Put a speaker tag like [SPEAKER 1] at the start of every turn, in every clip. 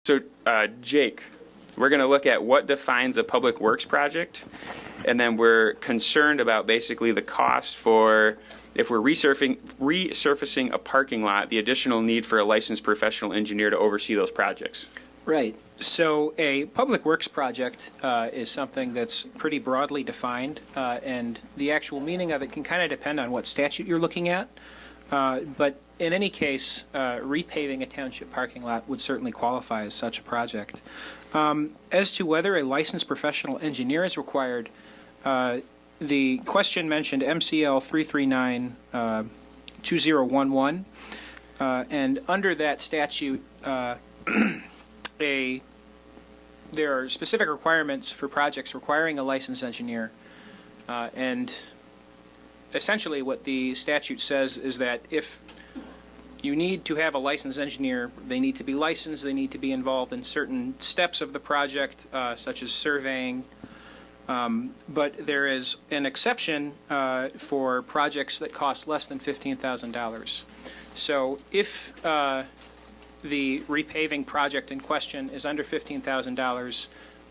[SPEAKER 1] So, Jake, we're going to look at what defines a public works project, and then we're concerned about basically the cost for, if we're resurfacing a parking lot, the additional need for a licensed professional engineer to oversee those projects.
[SPEAKER 2] Right. So a public works project is something that's pretty broadly defined, and the actual meaning of it can kind of depend on what statute you're looking at. But in any case, repaving a township parking lot would certainly qualify as such a project. As to whether a licensed professional engineer is required, the question mentioned MCL 339-2011, and under that statute, there are specific requirements for projects requiring a licensed engineer, and essentially what the statute says is that if you need to have a licensed engineer, they need to be licensed, they need to be involved in certain steps of the project, such as surveying. But there is an exception for projects that cost less than $15,000. So if the repaving project in question is under $15,000,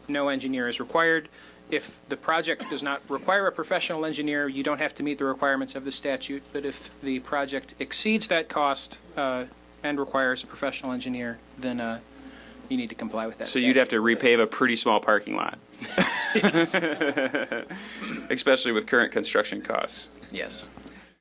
[SPEAKER 2] no engineer is required. If the project does not require a professional engineer, you don't have to meet the requirements of the statute. But if the project exceeds that cost and requires a professional engineer, then you need to comply with that.
[SPEAKER 1] So you'd have to repave a pretty small parking lot.
[SPEAKER 2] Yes.
[SPEAKER 1] Especially with current construction costs.
[SPEAKER 2] Yes.